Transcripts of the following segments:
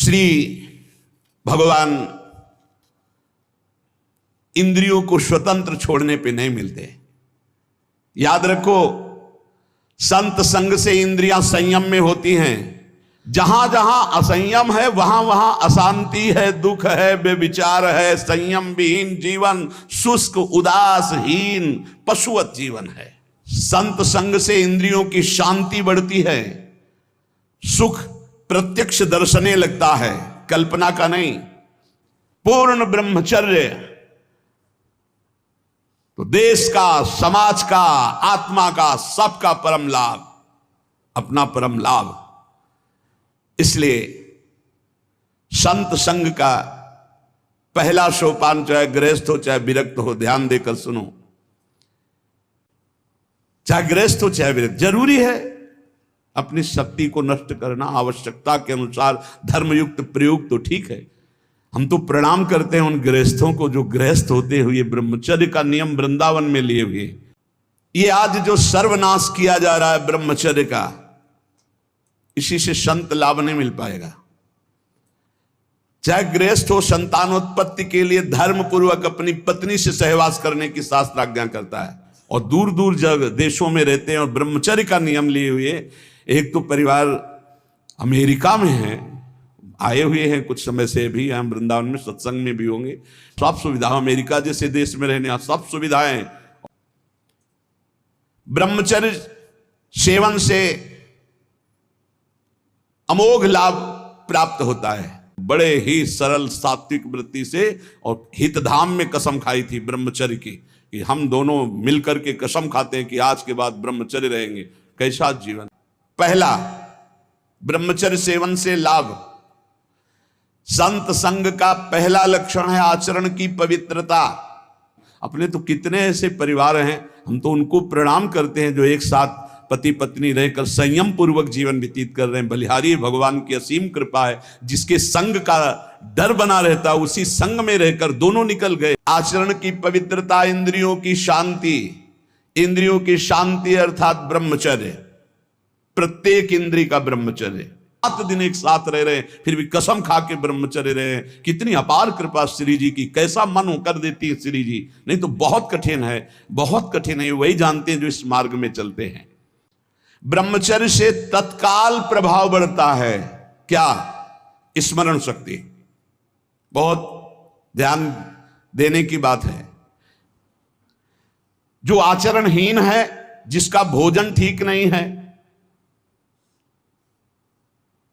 श्री भगवान इंद्रियों को स्वतंत्र छोड़ने पे नहीं मिलते। याद रखो, संत संग से इंद्रियां संयम में होती हैं। जहां जहां असंयम है वहां वहां अशांति है, दुख है, बेविचार है, संयम विहीन जीवन, शुष्क उदासहीन पशुवत जीवन है। संत संग से इंद्रियों की शांति बढ़ती है, सुख प्रत्यक्ष दर्शने लगता है, कल्पना का नहीं। पूर्ण ब्रह्मचर्य तो देश का, समाज का, आत्मा का, सबका परम लाभ, अपना परम लाभ। इसलिए संत संग का पहला सोपान, चाहे गृहस्थ हो चाहे विरक्त हो, ध्यान देकर सुनो, चाहे गृहस्थ हो चाहे विरक्त, जरूरी है अपनी शक्ति को नष्ट करना, आवश्यकता के अनुसार धर्मयुक्त प्रयोग तो ठीक है। हम तो प्रणाम करते हैं उन गृहस्थों को जो गृहस्थ होते हुए ब्रह्मचर्य का नियम वृंदावन में लिए हुए। ये आज जो सर्वनाश किया जा रहा है ब्रह्मचर्य का, इसी से संत लाभ नहीं मिल पाएगा। चाहे गृहस्थ हो, संतानोत्पत्ति के लिए धर्म पूर्वक अपनी पत्नी से सहवास करने की शास्त्र आज्ञा करता है, और दूर दूर जगह देशों में रहते हैं और ब्रह्मचर्य का नियम लिए हुए। एक तो परिवार अमेरिका में है, आए हुए हैं कुछ समय से, भी हम वृंदावन में सत्संग में भी होंगे। सब सुविधा, अमेरिका जैसे देश में रहने सब सुविधाएं। ब्रह्मचर्य सेवन से अमोघ लाभ प्राप्त होता है। बड़े ही सरल सात्विक वृत्ति से, और हितधाम में कसम खाई थी ब्रह्मचर्य की कि हम दोनों मिलकर के कसम खाते हैं कि आज के बाद ब्रह्मचर्य रहेंगे। कैसा जीवन! पहला, ब्रह्मचर्य सेवन से लाभ। संत संग का पहला लक्षण है आचरण की पवित्रता। अपने तो कितने ऐसे परिवार हैं, हम तो उनको प्रणाम करते हैं जो एक साथ पति पत्नी रहकर संयम पूर्वक जीवन व्यतीत कर रहे हैं। बलिहारी भगवान की असीम कृपा है, जिसके संग का डर बना रहता है उसी संग में रहकर दोनों निकल गए। आचरण की पवित्रता, इंद्रियों की शांति। इंद्रियों की शांति अर्थात ब्रह्मचर्य, प्रत्येक इंद्रिय का ब्रह्मचर्य। 7 दिन एक साथ रह रहे हैं, फिर भी कसम खा के ब्रह्मचर्य रहे हैं। कितनी अपार कृपा श्री जी की, कैसा मन हो कर देती है श्री जी। नहीं तो बहुत कठिन है, बहुत कठिन है। वही जानते हैं जो इस मार्ग में चलते हैं। ब्रह्मचर्य से तत्काल प्रभाव बढ़ता है। क्या? स्मरण शक्ति। बहुत ध्यान देने की बात है। जो आचरणहीन है, जिसका भोजन ठीक नहीं है,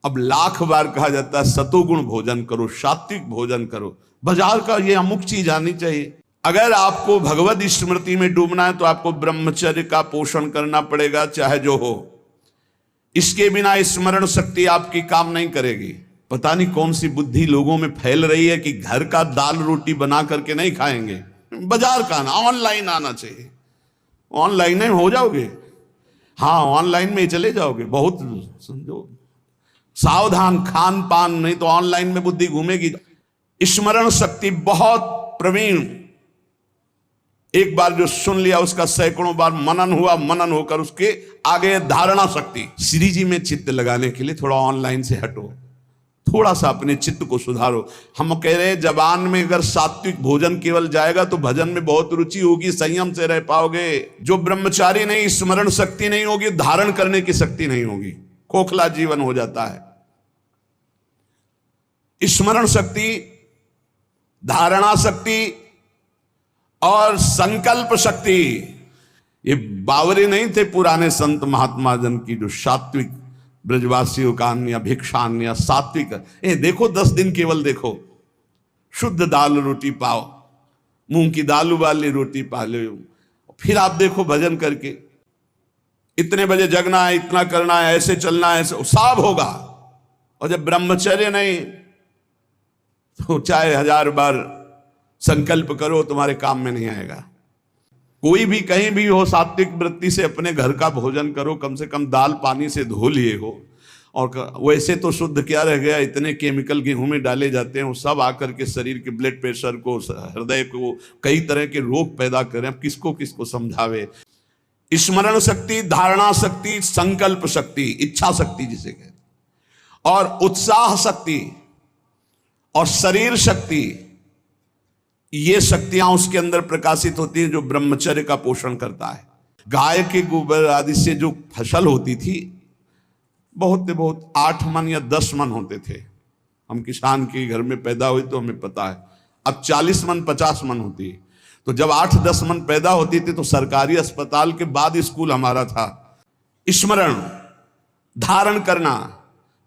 अब लाख बार कहा जाता है सतोगुण भोजन करो, सात्विक भोजन करो। बाजार का ये अमुक चीज आनी चाहिए। अगर आपको भगवत स्मृति में डूबना है तो आपको ब्रह्मचर्य का पोषण करना पड़ेगा, चाहे जो हो। इसके बिना स्मरण शक्ति आपकी काम नहीं करेगी। पता नहीं कौन सी बुद्धि लोगों में फैल रही है कि घर का दाल रोटी बना करके नहीं खाएंगे, बाजार का आना, ऑनलाइन आना चाहिए। ऑनलाइन नहीं हो जाओगे, हाँ ऑनलाइन में चले जाओगे। बहुत समझो, सावधान खान पान, नहीं तो ऑनलाइन में बुद्धि घूमेगी। स्मरण शक्ति बहुत प्रवीण, एक बार जो सुन लिया उसका सैकड़ों बार मनन हुआ, मनन होकर उसके आगे धारणा शक्ति। श्री जी में चित्त लगाने के लिए थोड़ा ऑनलाइन से हटो, थोड़ा सा अपने चित्त को सुधारो। हम कह रहे हैं जबान में अगर सात्विक भोजन केवल जाएगा तो भजन में बहुत रुचि होगी, संयम से रह पाओगे। जो ब्रह्मचारी नहीं, स्मरण शक्ति नहीं होगी, धारण करने की शक्ति नहीं होगी, खोखला जीवन हो जाता है। स्मरण शक्ति, धारणा शक्ति और संकल्प शक्ति, ये बावरे नहीं थे पुराने संत महात्मा जन की, जो सात्विक ब्रजवासियों का अन्न या भिक्षान्न या सात्विक। देखो 10 दिन केवल देखो, शुद्ध दाल रोटी पाओ, मूंग की दाल वाली रोटी पा लो, फिर आप देखो भजन करके इतने बजे जगना है, इतना करना है, ऐसे चलना है, ऐसे सब होगा। और जब ब्रह्मचर्य नहीं तो चाहे 1000 बार संकल्प करो, तुम्हारे काम में नहीं आएगा। कोई भी कहीं भी हो, सात्विक वृत्ति से अपने घर का भोजन करो, कम से कम दाल पानी से धो लिए हो। और वैसे तो शुद्ध क्या रह गया, इतने केमिकल गेहूं में डाले जाते हैं, वो सब आकर के शरीर के ब्लड प्रेशर को, हृदय को, कई तरह के रोग पैदा करें। अब किसको किसको समझावे। स्मरण शक्ति, धारणा शक्ति, संकल्प शक्ति, इच्छा शक्ति जिसे कहते, और उत्साह शक्ति। और शरीर शक्ति, ये शक्तियां उसके अंदर प्रकाशित होती हैं जो ब्रह्मचर्य का पोषण करता है। गाय के गोबर आदि से जो फसल होती थी, बहुत 8 मन या 10 मन होते थे। हम किसान के घर में पैदा हुए तो हमें पता है। अब 40 मन 50 मन होती है। तो जब 8-10 मन पैदा होती थी तो सरकारी अस्पताल के बाद स्कूल हमारा था। स्मरण धारण करना,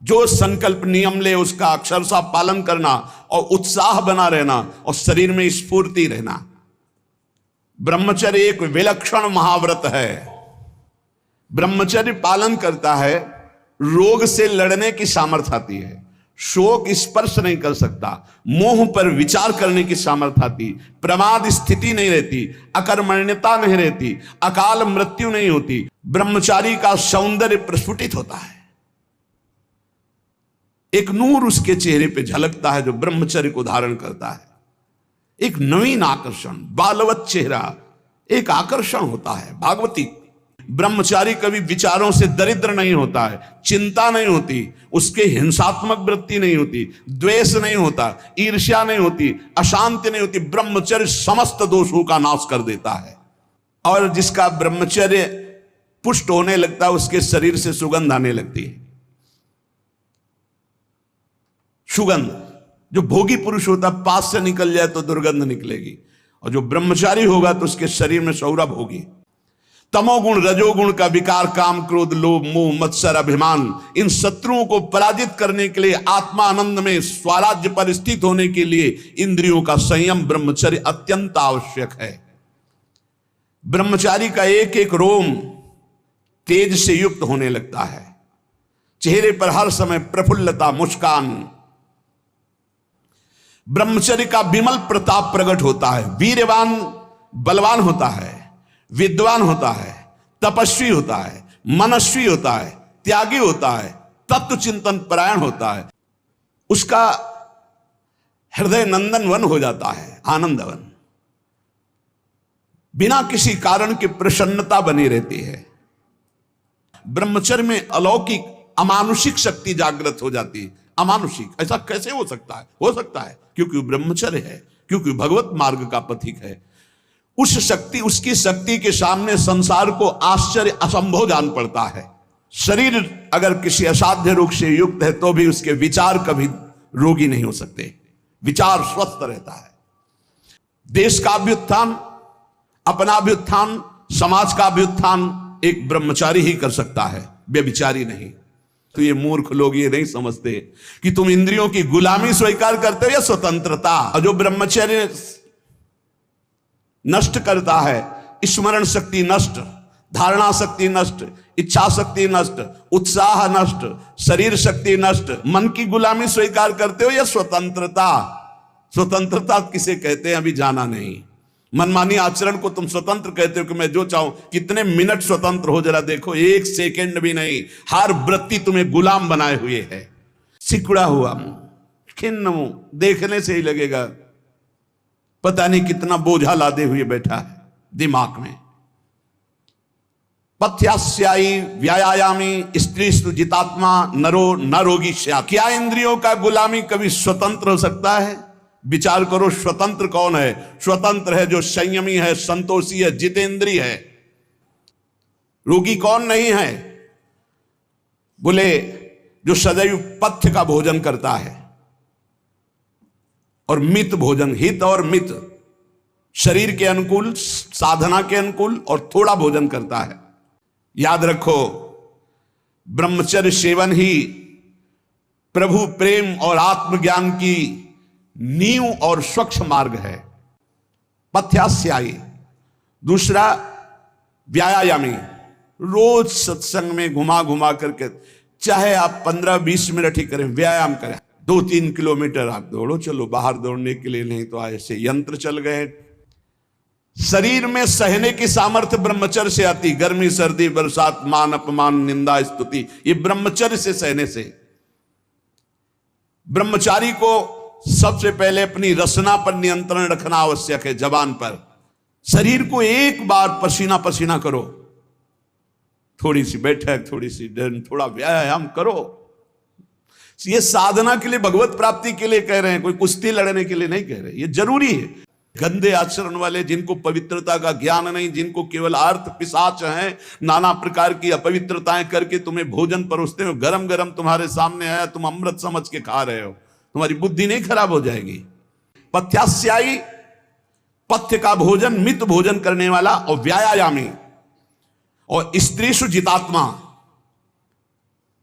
जो संकल्प नियम ले उसका अक्षरशः पालन करना और उत्साह बना रहना और शरीर में स्फूर्ति रहना। ब्रह्मचर्य एक विलक्षण महाव्रत है। ब्रह्मचर्य पालन करता है, रोग से लड़ने की सामर्थ्य आती है, शोक स्पर्श नहीं कर सकता, मोह पर विचार करने की सामर्थ्य आती, प्रमाद स्थिति नहीं रहती, अकर्मण्यता नहीं रहती, अकाल मृत्यु नहीं होती। ब्रह्मचारी का सौंदर्य प्रस्फुटित होता है, एक नूर उसके चेहरे पे झलकता है जो ब्रह्मचर्य को धारण करता है। एक नवीन आकर्षण, बालवत चेहरा, एक आकर्षण होता है। भागवती ब्रह्मचारी कभी विचारों से दरिद्र नहीं होता है, चिंता नहीं होती, उसके हिंसात्मक वृत्ति नहीं होती, द्वेष नहीं होता, ईर्ष्या नहीं होती, अशांति नहीं होती। ब्रह्मचर्य समस्त दोषों का नाश कर देता है। और जिसका ब्रह्मचर्य पुष्ट होने लगता है उसके शरीर से सुगंध आने लगती है। सुगंध, जो भोगी पुरुष होता पास से निकल जाए तो दुर्गंध निकलेगी, और जो ब्रह्मचारी होगा तो उसके शरीर में सौरभ होगी। तमोगुण रजोगुण का विकार, काम क्रोध लोभ मोह मत्सर अभिमान, इन शत्रुओं को पराजित करने के लिए, आत्मा आनंद में स्वराज्य पर स्थित होने के लिए इंद्रियों का संयम ब्रह्मचर्य अत्यंत आवश्यक है। ब्रह्मचारी का एक एक रोम तेज से युक्त होने लगता है, चेहरे पर हर समय प्रफुल्लता मुस्कान। ब्रह्मचर्य का विमल प्रताप प्रकट होता है, वीरवान बलवान होता है, विद्वान होता है, तपस्वी होता है, मनस्वी होता है, त्यागी होता है, तत्व चिंतन परायण होता है। उसका हृदय नंदन वन हो जाता है, आनंदवन, बिना किसी कारण की प्रसन्नता बनी रहती है। ब्रह्मचर्य में अलौकिक अमानुषिक शक्ति जागृत हो जाती है। अमानुषिक ऐसा कैसे हो सकता है? हो सकता है क्योंकि ब्रह्मचर्य है, क्योंकि भगवत मार्ग का पथिक है। उस शक्ति, उसकी शक्ति के सामने संसार को आश्चर्य असंभव जान पड़ता है। शरीर अगर किसी असाध्य रोग से युक्त है तो भी उसके विचार कभी रोगी नहीं हो सकते, विचार स्वस्थ रहता है। देश का अभ्युत्थान, अपना अभ्युत्थान, समाज का अभ्युत्थान एक ब्रह्मचारी ही कर सकता है, व्यभिचारी नहीं। तो ये मूर्ख लोग ये नहीं समझते कि तुम इंद्रियों की गुलामी स्वीकार करते हो या स्वतंत्रता। और जो ब्रह्मचर्य नष्ट करता है, स्मरण शक्ति नष्ट, धारणा शक्ति नष्ट, इच्छा शक्ति नष्ट, उत्साह नष्ट, शरीर शक्ति नष्ट। मन की गुलामी स्वीकार करते हो या स्वतंत्रता? स्वतंत्रता किसे कहते हैं अभी जाना नहीं। मनमानी आचरण को तुम स्वतंत्र कहते हो कि मैं जो चाहूं। कितने मिनट स्वतंत्र हो जरा देखो, 1 सेकेंड भी नहीं। हर वृत्ति तुम्हें गुलाम बनाए हुए है। सिकुड़ा हुआ मुंह, खिन्न मुंह, देखने से ही लगेगा पता नहीं कितना बोझा लादे हुए बैठा है दिमाग में। पथ्यास्यायी व्यायामी स्त्रीस्तु जितात्मा नरो न रोगी स्या। क्या इंद्रियों का गुलामी कभी स्वतंत्र हो सकता है? विचार करो, स्वतंत्र कौन है? स्वतंत्र है जो संयमी है, संतोषी है, जितेंद्रिय है। रोगी कौन नहीं है? बोले जो सदैव पथ्य का भोजन करता है और मित भोजन, हित और मित, शरीर के अनुकूल, साधना के अनुकूल और थोड़ा भोजन करता है। याद रखो, ब्रह्मचर्य सेवन ही प्रभु प्रेम और आत्मज्ञान की नींव और स्वच्छ मार्ग है। पथ्यास्यायी। दूसरा व्यायामी, रोज सत्संग में घुमा घुमा करके, चाहे आप 15-20 मिनट ही करें, व्यायाम करें। 2-3 किलोमीटर आप दौड़ो, चलो बाहर दौड़ने के लिए, नहीं तो ऐसे यंत्र चल गए। शरीर में सहने की सामर्थ्य ब्रह्मचर्य से आती। गर्मी सर्दी बरसात मान अपमान निंदा स्तुति, ये ब्रह्मचर्य से सहने से। ब्रह्मचारी को सबसे पहले अपनी रसना पर नियंत्रण रखना आवश्यक है, जबान पर। शरीर को एक बार पसीना पसीना करो, थोड़ी सी बैठक, थोड़ी सी थोड़ा व्यायाम करो। ये साधना के लिए, भगवत प्राप्ति के लिए कह रहे हैं, कोई कुश्ती लड़ने के लिए नहीं कह रहे। ये जरूरी है। गंदे आचरण वाले, जिनको पवित्रता का ज्ञान नहीं, जिनको केवल अर्थ पिशाच हैं, नाना प्रकार की अपवित्रताएं करके तुम्हें भोजन परोसते हो, गरम गरम तुम्हारे सामने आया, तुम अमृत समझ के खा रहे हो, तुम्हारी बुद्धि नहीं खराब हो जाएगी। पथ्यास्यायी, पथ्य का भोजन, मित भोजन करने वाला, और व्यायामी, और स्त्रीषु जितात्मा।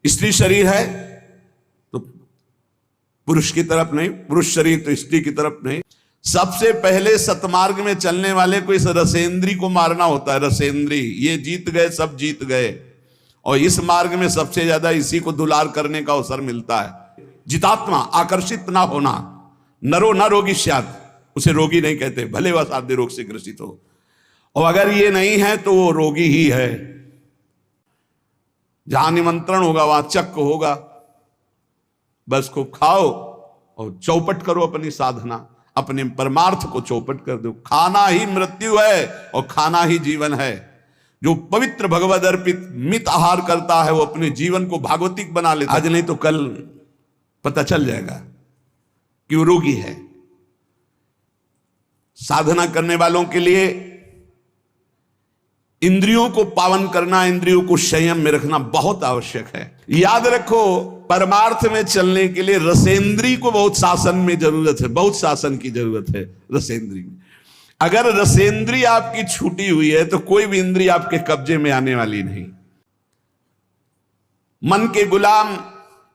स्त्री शरीर है तो पुरुष की तरफ नहीं, पुरुष शरीर तो स्त्री की तरफ नहीं। सबसे पहले सतमार्ग में चलने वाले को इस रसेंद्री को मारना होता है। रसेंद्री, ये जीत गए, सब जीत गए, और इस मार्ग में सबसे ज्यादा इसी को दुलार करने का अवसर मिलता है। जितात्मा, आकर्षित ना होना। नरो न रोगी स्यात्, उसे रोगी नहीं कहते, भले वह साध्य रोग से ग्रसित हो, और अगर ये नहीं है तो वो रोगी ही है। जहां निमंत्रण होगा वहां चक्क होगा। बस को खाओ और चौपट करो अपनी साधना, अपने परमार्थ को चौपट कर दो। खाना ही मृत्यु है और खाना ही जीवन है। जो पवित्र भगवद अर्पित मित आहार करता है वो अपने जीवन को भागवतिक बना लेता है। आज नहीं तो कल पता चल जाएगा कि वो रोगी है। साधना करने वालों के लिए इंद्रियों को पावन करना, इंद्रियों को संयम में रखना बहुत आवश्यक है। याद रखो, परमार्थ में चलने के लिए रसेंद्री को बहुत शासन में जरूरत है, बहुत शासन की जरूरत है रसेंद्री में। अगर रसेंद्री आपकी छूटी हुई है तो कोई भी इंद्री आपके कब्जे में आने वाली नहीं। मन के गुलाम,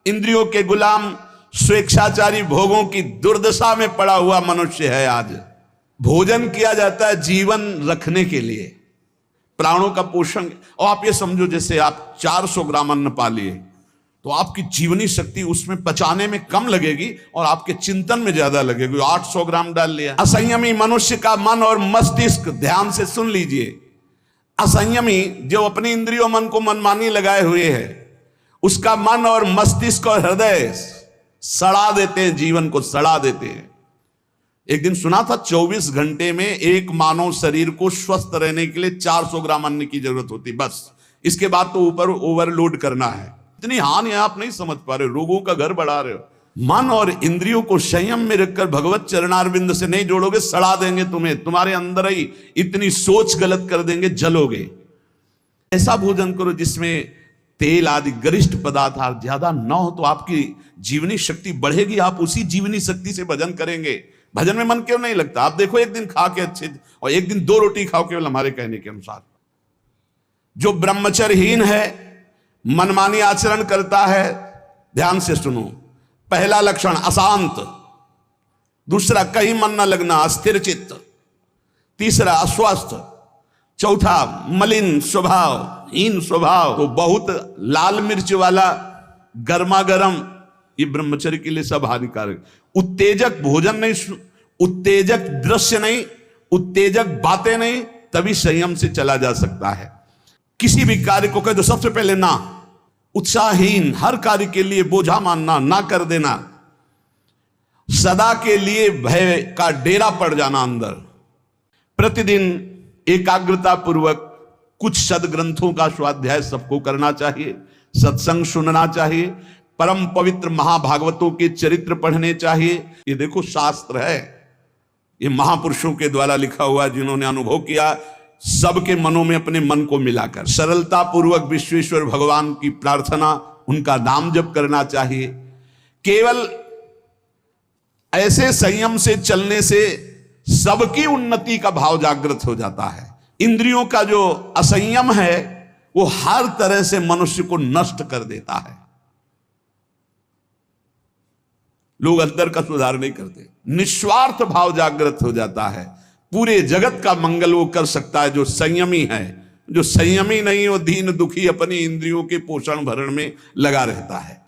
इंद्रियों के गुलाम, स्वेच्छाचारी भोगों की दुर्दशा में पड़ा हुआ मनुष्य है आज। भोजन किया जाता है जीवन रखने के लिए, प्राणों का पोषण। और आप ये समझो, जैसे आप 400 ग्राम अन्न पा लिए तो आपकी जीवनी शक्ति उसमें पचाने में कम लगेगी और आपके चिंतन में ज्यादा लगेगी। 800 ग्राम डाल लिया। असंयमी मनुष्य का मन और मस्तिष्क, ध्यान से सुन लीजिए, असंयमी जो अपनी इंद्रियों मन को मनमानी लगाए हुए है, उसका मन और मस्तिष्क और हृदय सड़ा देते हैं, जीवन को सड़ा देते हैं। एक दिन सुना था 24 घंटे में एक मानव शरीर को स्वस्थ रहने के लिए 400 ग्राम अन्न की जरूरत होती, बस। इसके बाद तो ऊपर ओवरलोड करना है। इतनी हानि आप नहीं समझ पा रहे, रोगों का घर बढ़ा रहे हो। मन और इंद्रियों को संयम में रखकर भगवत चरणारविंद से नहीं जोड़ोगे, सड़ा देंगे तुम्हें। तुम्हारे अंदर ही इतनी सोच गलत कर देंगे, जलोगे। ऐसा भोजन करो जिसमें तेल आदि गरिष्ठ पदार्थ ज्यादा न हो, तो आपकी जीवनी शक्ति बढ़ेगी। आप उसी जीवनी शक्ति से भजन करेंगे। भजन में मन क्यों नहीं लगता? आप देखो, एक दिन खा के अच्छे, और एक दिन 2 रोटी खाओ केवल हमारे कहने के अनुसार। जो ब्रह्मचर्यहीन है, मनमानी आचरण करता है, ध्यान से सुनो। पहला लक्षण अशांत, दूसरा कहीं मन न लगना, अस्थिर चित्त, तीसरा अस्वस्थ, चौथा मलिन स्वभाव, हीन स्वभाव। तो बहुत लाल मिर्च वाला गर्मा गर्म, ये ब्रह्मचर्य के लिए सब हानिकारक। उत्तेजक भोजन नहीं, उत्तेजक दृश्य नहीं, उत्तेजक बातें नहीं, तभी संयम से चला जा सकता है। किसी भी कार्य को कह दो सबसे पहले ना। उत्साहहीन, हर कार्य के लिए बोझा मानना, ना कर देना। सदा के लिए भय का डेरा पड़ जाना अंदर। प्रतिदिन एकाग्रता पूर्वक कुछ सदग्रंथों का स्वाध्याय सबको करना चाहिए, सत्संग सुनना चाहिए, परम पवित्र महाभागवतों के चरित्र पढ़ने चाहिए। ये देखो शास्त्र है, ये महापुरुषों के द्वारा लिखा हुआ, जिन्होंने अनुभव किया, सबके मनों में अपने मन को मिलाकर सरलता पूर्वक विश्वेश्वर भगवान की प्रार्थना, उनका नाम जप करना चाहिए। केवल ऐसे संयम से चलने से सबकी उन्नति का भाव जागृत हो जाता है। इंद्रियों का जो असंयम है वो हर तरह से मनुष्य को नष्ट कर देता है। लोग अंदर का सुधार नहीं करते, निस्वार्थ भाव जागृत हो जाता है। पूरे जगत का मंगल वो कर सकता है जो संयमी है। जो संयमी नहीं, वो दीन दुखी अपनी इंद्रियों के पोषण भरण में लगा रहता है।